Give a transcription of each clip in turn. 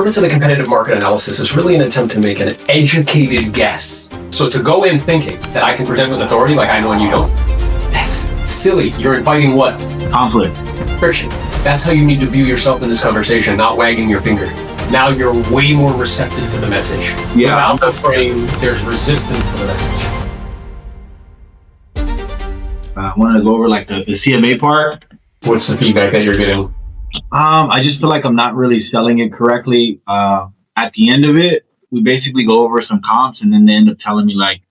purpose of the competitive market analysis is really an attempt to make an educated guess. So to go in thinking that I can present with authority like I know and you don't, that's silly. You're inviting what? Conflict. Friction. That's how you need to view yourself in this conversation, not wagging your finger. Now you're way more receptive to the message. Yeah. Without the frame, there's resistance to the message. I want to go over like the CMA part. What's the feedback that you're getting? I just feel like I'm not really selling it correctly. At the end of it, we basically go over some comps, and then they end up telling me like,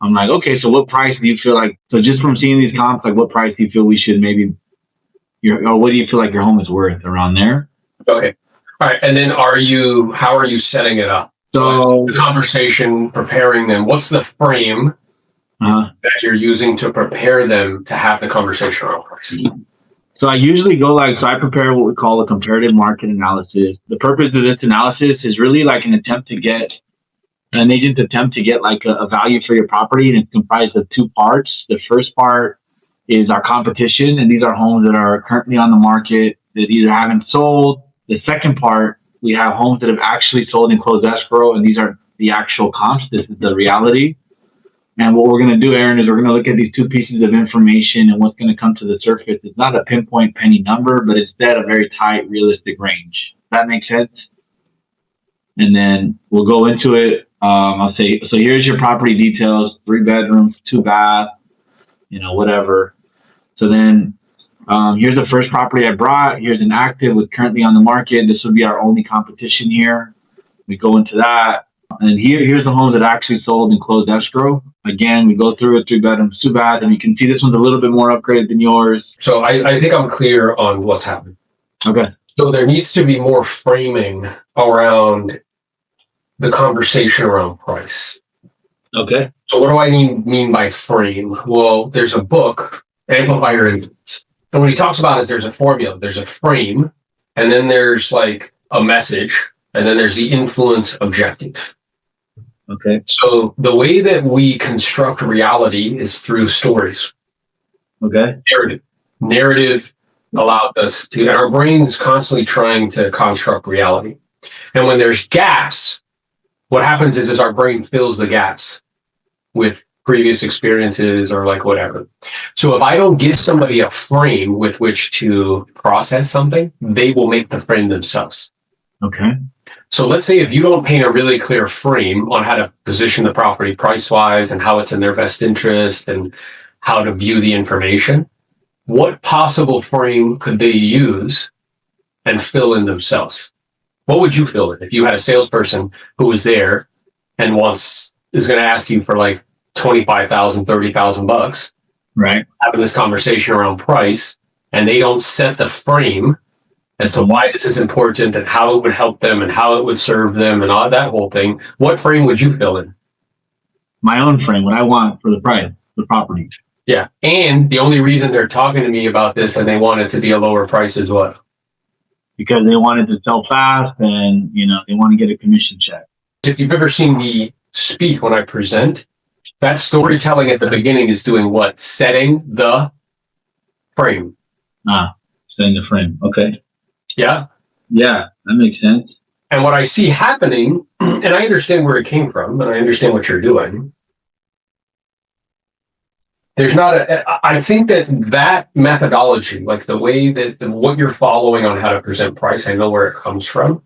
I'm like, okay, so what price do you feel like? So just from seeing these comps, like what price do you feel we should maybe, or what do you feel like your home is worth around there? Okay. All right. And then how are you setting it up? So the conversation, preparing them. What's the frame that you're using to prepare them to have the conversation around price? So I usually go I prepare what we call a comparative market analysis. The purpose of this analysis is really like an agent's attempt to get like a value for your property, and it's comprised of two parts. The first part is our competition, and these are homes that are currently on the market that either haven't sold. The second part, we have homes that have actually sold and closed escrow, and these are the actual comps. This is the reality. And what we're going to do, Aaron, is we're going to look at these two pieces of information, and what's going to come to the surface is not a pinpoint penny number, but instead a very tight, realistic range. Does that make sense? And then we'll go into it. I'll say, so here's your property details: 3 bedrooms, 2 bath, whatever. So then here's the first property I brought. Here's an active with currently on the market. This would be our only competition here. We go into that. And here's the home that actually sold and closed escrow. Again, we go through it: 3 bedrooms, 2 bath, and you can see this one's a little bit more upgraded than yours. So I think I'm clear on what's happening. Okay. So there needs to be more framing around the conversation around price. Okay. So what do I mean by frame? Well, there's a book, Amplify Your Influence. And what he talks about is there's a formula, there's a frame, and then there's like a message, and then there's the influence objective. Okay. So the way that we construct reality is through stories. Okay. Narrative allowed us to, and our brain's constantly trying to construct reality. And when there's gaps, what happens is our brain fills the gaps with previous experiences or like whatever. So if I don't give somebody a frame with which to process something, they will make the frame themselves. Okay. So let's say if you don't paint a really clear frame on how to position the property price-wise and how it's in their best interest and how to view the information, what possible frame could they use and fill in themselves? What would you fill in if you had a salesperson who was there and is going to ask you for like $25,000, $30,000, right? Having this conversation around price, and they don't set the frame as to why this is important and how it would help them and how it would serve them and all that whole thing. What frame would you fill in? My own frame, what I want for the price, the property. Yeah. And the only reason they're talking to me about this and they want it to be a lower price is what? Because they wanted to sell fast and, they want to get a commission check. If you've ever seen me speak when I present, that storytelling at the beginning is doing what? Setting the frame. Setting the frame. Okay. Yeah. Yeah, that makes sense. And what I see happening, and I understand where it came from, and I understand what you're doing. I think that methodology, like the way that what you're following on how to present price, I know where it comes from.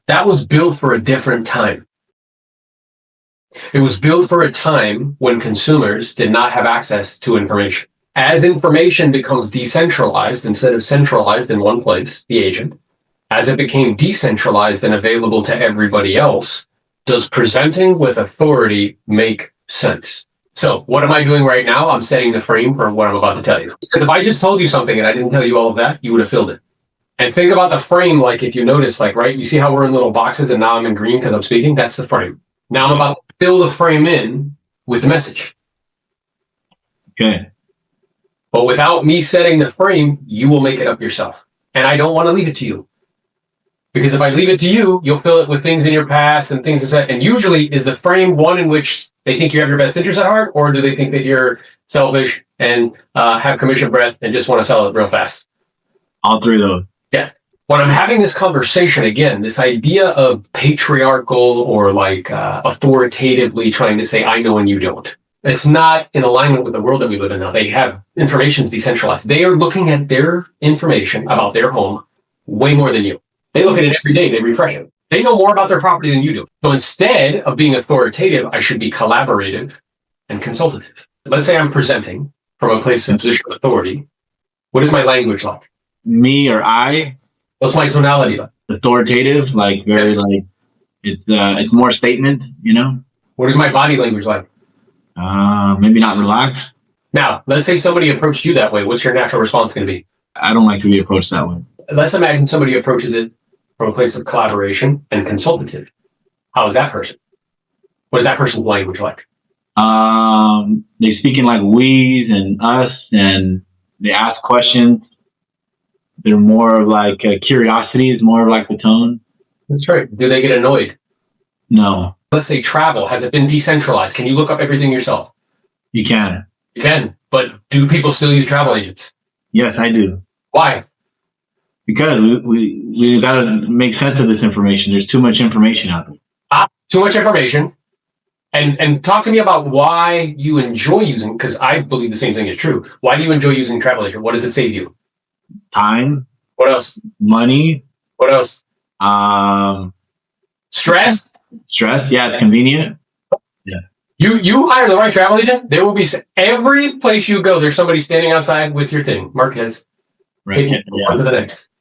That was built for a different time. It was built for a time when consumers did not have access to information. As information becomes decentralized instead of centralized in one place, the agent, as it became decentralized and available to everybody else, does presenting with authority make sense? So what am I doing right now? I'm setting the frame for what I'm about to tell you. Because if I just told you something and I didn't tell you all of that, you would have filled it. And think about the frame, like if you notice, like, right, you see how we're in little boxes and now I'm in green because I'm speaking? That's the frame. Now I'm about to fill the frame in with the message. Okay. But without me setting the frame, you will make it up yourself. And I don't want to leave it to you. Because if I leave it to you, you'll fill it with things in your past and things like that. And usually is the frame one in which they think you have your best interest at heart, or do they think that you're selfish and have commission breath and just want to sell it real fast? All three of those. Yeah. When I'm having this conversation, again, this idea of patriarchal or like authoritatively trying to say, I know and you don't. It's not in alignment with the world that we live in now. They have information's decentralized. They are looking at their information about their home way more than you. They look at it every day. They refresh it. They know more about their property than you do. So instead of being authoritative, I should be collaborative and consultative. Let's say I'm presenting from a place of position of authority. What is my language like? Me or I? What's my tonality like? Authoritative, like very Yes. like it's more statement, What is my body language like? Maybe not relaxed. Now, let's say somebody approached you that way. What's your natural response going to be? I don't like to be approached that way. Let's imagine somebody approaches it from a place of collaboration and consultative. How is that person? What is that person's language like? They speak in like we's and us, and they ask questions. They're more of like curiosity is more of like the tone. That's right. Do they get annoyed? No, Let's say travel. Has it been decentralized? Can you look up everything yourself? you can. You can. But do people still use travel agents? Yes, I do. Why? Because we got to make sense of this information. There's too much information out there. Too much information. And talk to me about why you enjoy using, because I believe the same thing is true. Why do you enjoy using a travel agent? What does it save you? Time, What else? money, What else? Stress? stress. Yeah, it's convenient. You hire the right travel agent, there will be every place you go, there's somebody standing outside with your thing. Marquez, Right. taking it on to the next.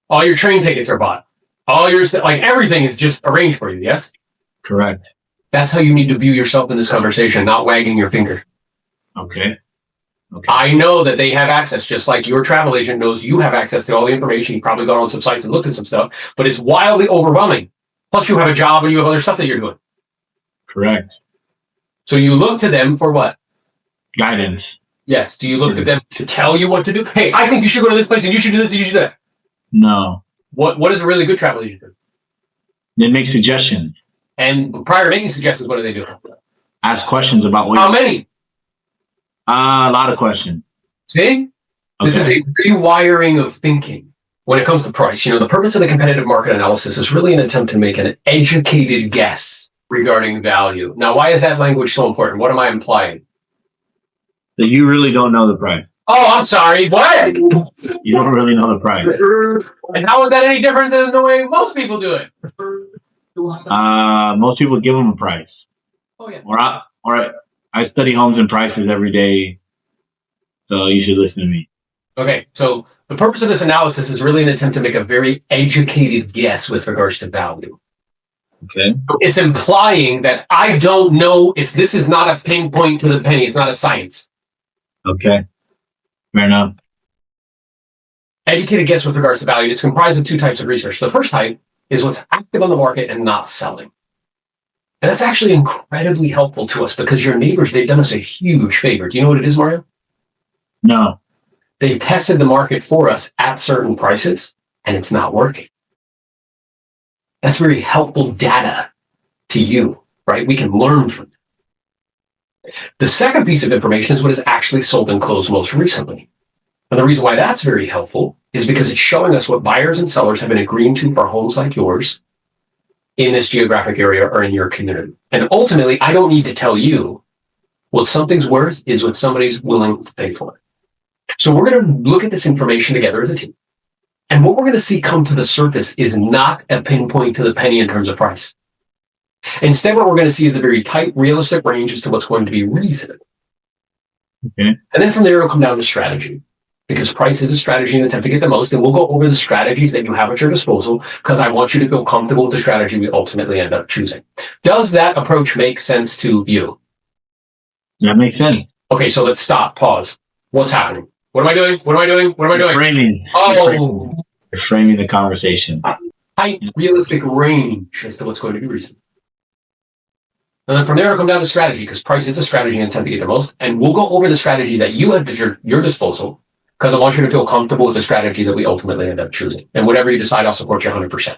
All your train tickets are bought. All your like everything is just arranged for you. Yes, Correct. that's how you need to view yourself in this conversation, not wagging your finger. Okay. I know that they have access, just like your travel agent knows you have access to all the information. You probably gone on some sites and looked at some stuff, but it's wildly overwhelming. Plus, you have a job and you have other stuff that you're doing. Correct. So you look to them for what? Guidance. Yes. Do you look at them to tell you what to do? Hey, I think you should go to this place and you should do this and you should do that. No. What does a really good travel agent do? They make suggestions. And prior to making suggestions, what do they do? Ask questions about what. How many? A lot of questions. See? This is a rewiring of thinking when it comes to price. The purpose of the competitive market analysis is really an attempt to make an educated guess regarding value. Now, why is that language so important? What am I implying? That you really don't know the price. Oh, I'm sorry. What? You don't really know the price. And how is that any different than the way most people do it? Most people give them a price. Oh, yeah. I study homes and prices every day, so you should listen to me. Okay, so the purpose of this analysis is really an attempt to make a very educated guess with regards to value. Okay. It's implying that I don't know. This is not a pinpoint to the penny. It's not a science. Okay. Fair enough. Educated guess with regards to value is comprised of two types of research. The first type is what's active on the market and not selling. And that's actually incredibly helpful to us because your neighbors, they've done us a huge favor. Do you know what it is, Mario? No. They tested the market for us at certain prices and it's not working. That's very helpful data to you, right? We can learn from it. The second piece of information is what is actually sold and closed most recently. And the reason why that's very helpful is because it's showing us what buyers and sellers have been agreeing to for homes like yours in this geographic area or in your community. And ultimately, I don't need to tell you what something's worth is what somebody's willing to pay for it. So we're going to look at this information together as a team. And what we're going to see come to the surface is not a pinpoint to the penny in terms of price. Instead, what we're going to see is a very tight, realistic range as to what's going to be reasonable. Okay. And then from there, it'll come down to strategy. Because price is a strategy and attempt to get the most. And we'll go over the strategies that you have at your disposal because I want you to feel comfortable with the strategy we ultimately end up choosing. Does that approach make sense to you? That makes sense. Okay, so let's stop, pause. What's happening? What am I doing? What am I doing? What am I doing? Framing. Oh, You're framing the conversation. tight, realistic range as to what's going to be reasonable. And then from there, it'll come down to strategy because price is a strategy and attempt to get the most. And we'll go over the strategy that you have at your disposal because I want you to feel comfortable with the strategy that we ultimately end up choosing. And whatever you decide, I'll support you 100%.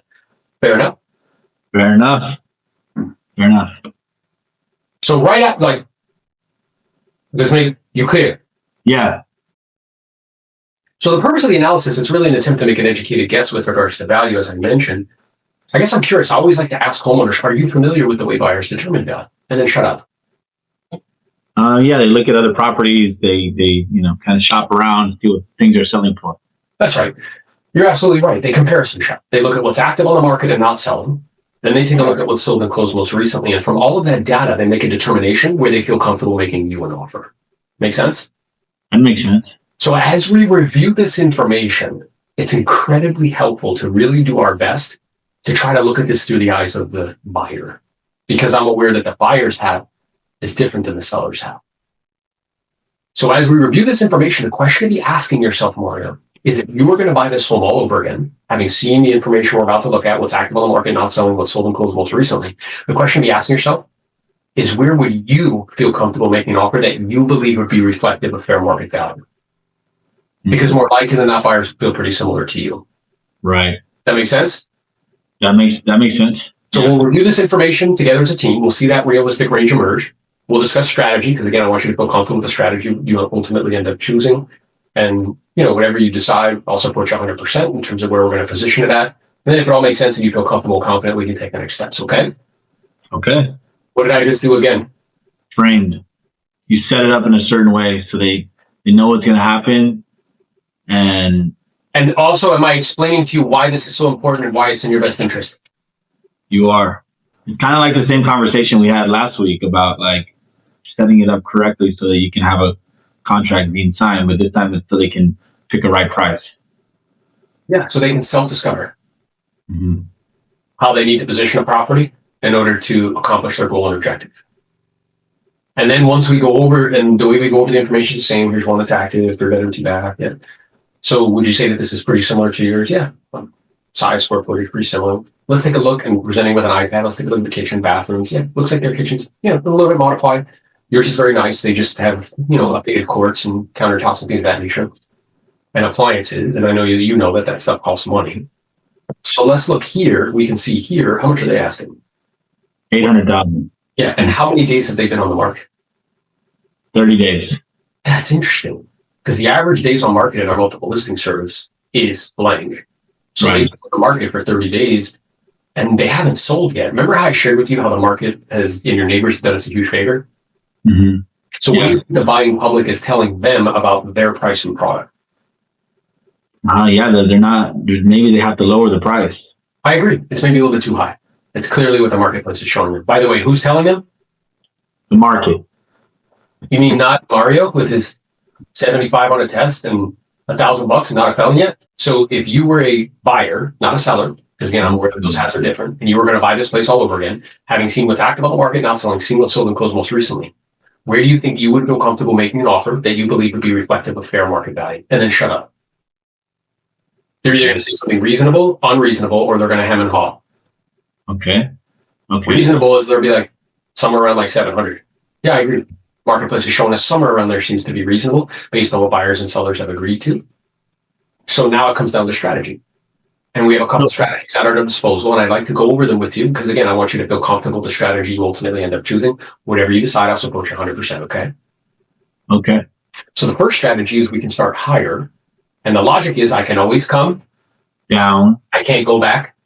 Fair enough? Fair enough. Fair enough. So does this make you clear? Yeah. So the purpose of the analysis is really an attempt to make an educated guess with regards to value, as I mentioned. I guess I'm curious. I always like to ask homeowners, are you familiar with the way buyers determine value? And then shut up. Yeah, they look at other properties. They kind of shop around, see what things are selling for. That's right. You're absolutely right. They comparison shop. They look at what's active on the market and not selling. Then they take a look at what's sold and closed most recently. And from all of that data, they make a determination where they feel comfortable making you an offer. Make sense? That makes sense. So as we review this information, it's incredibly helpful to really do our best to try to look at this through the eyes of the buyer, because I'm aware that the buyer's hat is different than the seller's hat. So as we review this information, the question to be asking yourself, Mario, is if you were going to buy this home all over again, having seen the information we're about to look at, what's active on the market, not selling, what's sold and closed most recently, the question to be asking yourself is where would you feel comfortable making an offer that you believe would be reflective of fair market value? Because more likely than not, buyers feel pretty similar to you. Right. That makes sense? That makes sense. So we'll review this information together as a team. We'll see that realistic range emerge. We'll discuss strategy, because again, I want you to feel comfortable with the strategy you ultimately end up choosing. And whatever you decide, I'll support you 100% in terms of where we're going to position it at. And then if it all makes sense and you feel comfortable, confident, we can take the next steps. Okay? Okay. What did I just do again? Framed. You set it up in a certain way so they know what's going to happen. And also, am I explaining to you why this is so important and why it's in your best interest? You are. It's kind of like the same conversation we had last week about like setting it up correctly so that you can have a contract being signed, but this time it's so they can pick a right price. Yeah, so they can self-discover Mm-hmm. how they need to position a property in order to accomplish their goal and objective. And then once we go over, and the way we go over the information is the same, here's one that's active, 3 bedroom, 2 bath. Yeah. So would you say that this is pretty similar to yours? Yeah. Size, square footage, pretty similar. Let's take a look, and presenting with an iPad, let's take a look at the kitchen, bathrooms. Yeah, looks like their kitchen's, a little bit modified. Yours is very nice. They just have, updated quartz and countertops and things of that nature. And appliances. And I know you know that stuff costs money. So let's look here. We can see here, how much are they asking? 800,000. Yeah. And how many days have they been on the market? 30 days. That's interesting, because the average days on market in our multiple listing service is blank. So Right. they've been on the market for 30 days and they haven't sold yet. Remember how I shared with you how the market has, and your neighbors have done us a huge favor? Mm-hmm. So what do you think the buying public is telling them about their price and product? Yeah, they're not. Maybe they have to lower the price. I agree. It's maybe a little bit too high. It's clearly what the marketplace is showing them. By the way, who's telling them? The market. You mean not Mario with his 75 on a test and $1,000 and not a felon yet? So if you were a buyer, not a seller, because again, I'm aware that those hats are different, and you were going to buy this place all over again, having seen what's active on the market, not selling, seen what's sold and closed most recently, where do you think you would feel comfortable making an offer that you believe would be reflective of fair market value? And then shut up. They're either going to say something reasonable, unreasonable, or they're going to hem and haw. Okay. Reasonable is they'll be like somewhere around like 700. Yeah, I agree. Marketplace is showing us somewhere around there seems to be reasonable based on what buyers and sellers have agreed to. So now it comes down to strategy. And we have a couple of strategies at our disposal, and I'd like to go over them with you because, again, I want you to feel comfortable with the strategy you ultimately end up choosing. Whatever you decide, I'll support you 100%, okay? Okay. So the first strategy is we can start higher. And the logic is I can always come down. I can't go back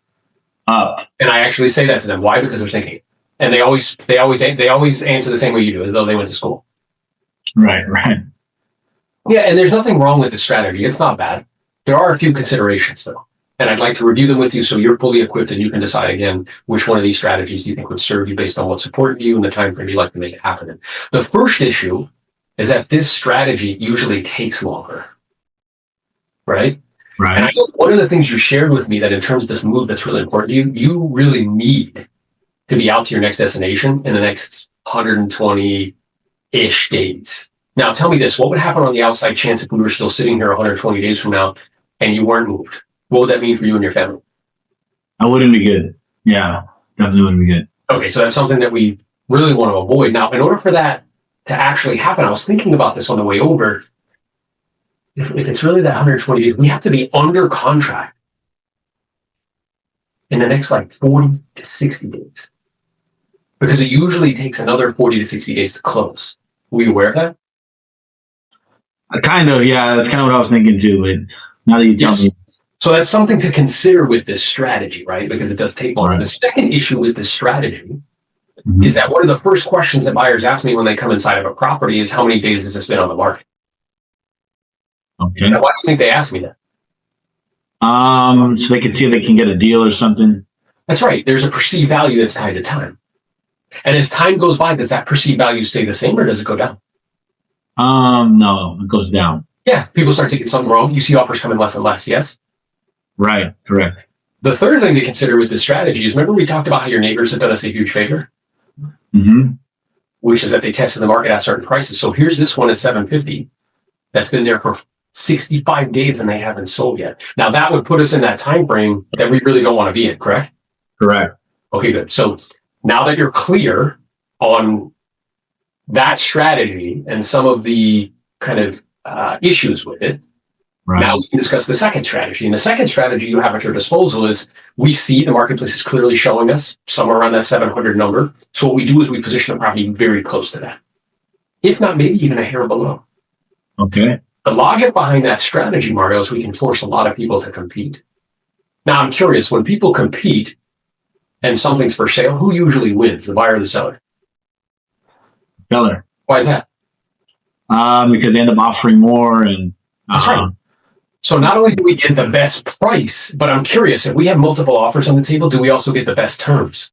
up. And I actually say that to them. Why? Because they're thinking. And they always answer the same way you do, as though they went to school. Right. Yeah, and there's nothing wrong with the strategy. It's not bad. There are a few considerations, though. And I'd like to review them with you so you're fully equipped and you can decide, again, which one of these strategies you think would serve you based on what supported you and the time frame you'd like to make it happen in. The first issue is that this strategy usually takes longer. Right? And I know one of the things you shared with me that in terms of this move that's really important, you really need to be out to your next destination in the next 120-ish days. Now, tell me this. What would happen on the outside chance if we were still sitting here 120 days from now and you weren't moved? What would that mean for you and your family? That wouldn't be good. Yeah, definitely wouldn't be good. Okay, so that's something that we really want to avoid. Now, in order for that to actually happen, I was thinking about this on the way over. If it's really that 120 days, we have to be under contract in the next like 40 to 60 days. Because it usually takes another 40 to 60 days to close. Were you aware of that? Kind of, yeah. That's kind of what I was thinking too. But now that you tell me, So that's something to consider with this strategy, right? Because it does take longer. Right. The second issue with this strategy Mhm. is that one of the first questions that buyers ask me when they come inside of a property is how many days has this been on the market? Okay. Now, why do you think they ask me that? So they can see if they can get a deal or something. That's right. There's a perceived value that's tied to time. And as time goes by, does that perceived value stay the same or does it go down? No, it goes down. Yeah, people start taking something wrong. You see offers coming less and less, yes? Right, correct. The third thing to consider with this strategy is remember we talked about how your neighbors have done us a huge favor, Mm-hmm. which is that they tested the market at certain prices. So here's this one at 750 that's been there for 65 days and they haven't sold yet. Now that would put us in that time frame that we really don't want to be in, correct? Correct. Okay, good. So now that you're clear on that strategy and some of the kind of issues with it, Right. now we can discuss the second strategy. And the second strategy you have at your disposal is we see the marketplace is clearly showing us somewhere around that 700 number. So what we do is we position the property very close to that, if not maybe even a hair below. Okay. The logic behind that strategy, Mario, is we can force a lot of people to compete. Now, I'm curious, when people compete and something's for sale, who usually wins, the buyer or the seller? Seller. Why is that? Because they end up offering more and That's right. So not only do we get the best price, but I'm curious, if we have multiple offers on the table, do we also get the best terms?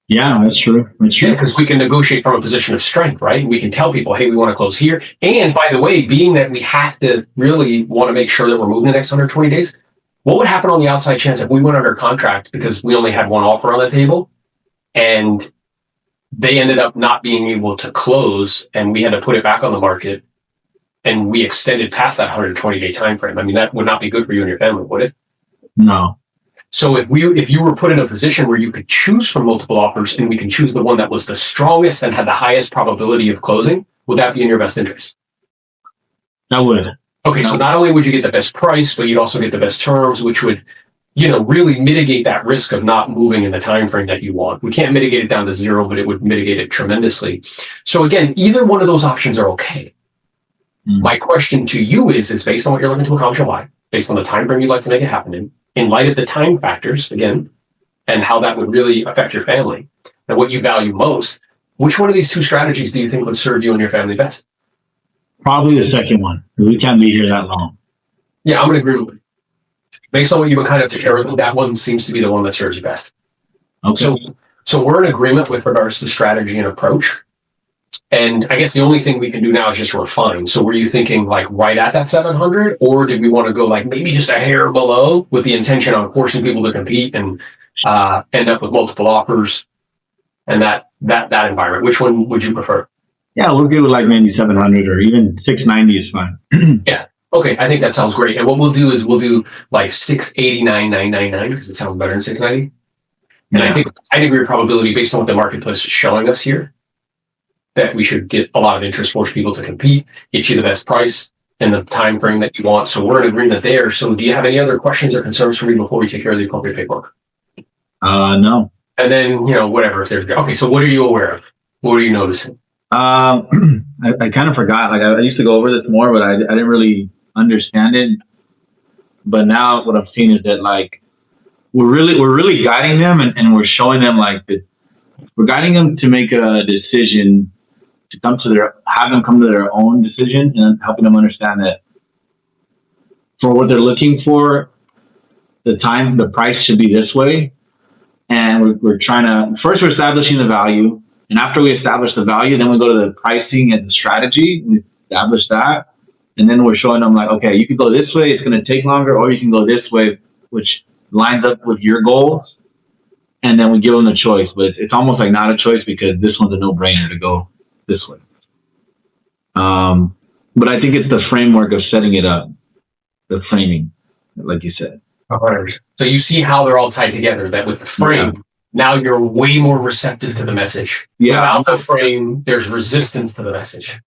Yeah, that's true. That's true. Yeah, because we can negotiate from a position of strength, right? We can tell people, hey, we want to close here. And by the way, being that we have to really want to make sure that we're moving the next 120 days, what would happen on the outside chance if we went under contract because we only had one offer on the table and they ended up not being able to close and we had to put it back on the market and we extended past that 120-day time frame? I mean, that would not be good for you and your family, would it? No. So if you were put in a position where you could choose from multiple offers and we can choose the one that was the strongest and had the highest probability of closing, would that be in your best interest? That would. Okay, so not only would you get the best price, but you'd also get the best terms, which would, really mitigate that risk of not moving in the time frame that you want. We can't mitigate it down to zero, but it would mitigate it tremendously. So again, either one of those options are okay. My question to you is based on what you're looking to accomplish, why, based on the time frame you'd like to make it happen in light of the time factors, again, and how that would really affect your family, and what you value most, which one of these two strategies do you think would serve you and your family best? Probably the second one. We can't be here that long. Yeah, I'm going to agree with you. Based on what you've been kind of to share with me, that one seems to be the one that serves you best. Okay. So we're in agreement with regards to strategy and approach. And I guess the only thing we can do now is just refine. So were you thinking like right at that 700, or did we want to go like maybe just a hair below with the intention on forcing people to compete and end up with multiple offers and that environment? Which one would you prefer? Yeah, we'll give it like maybe 700 or even 690 is fine. Yeah. Okay, I think that sounds great. And what we'll do is we'll do like 689,999 because it sounds better than 690. And I think I degree of probability based on what the marketplace is showing us here that we should get a lot of interest, force people to compete, get you the best price in the time frame that you want. So we're in agreement there. So do you have any other questions or concerns for me before we take care of the appropriate paperwork? No. And then, whatever. If there's okay, so what are you aware of? What are you noticing? I kind of forgot. Like I used to go over this more, but I didn't really understand it. But now what I'm seeing is that like we're really guiding them and we're showing them like we're guiding them to make a decision, to have them come to their own decision, and helping them understand that for what they're looking for, the price should be this way. And we're trying to, first we're establishing the value. And after we establish the value, then we go to the pricing and the strategy. We establish that. And then we're showing them like, okay, you can go this way. It's going to take longer, or you can go this way, which lines up with your goals. And then we give them the choice, but it's almost like not a choice because this one's a no-brainer to go this way. But I think it's the framework of setting it up, the framing, like you said. So you see how they're all tied together, that with the frame, now you're way more receptive to the message. Yeah. Without the frame, there's resistance to the message.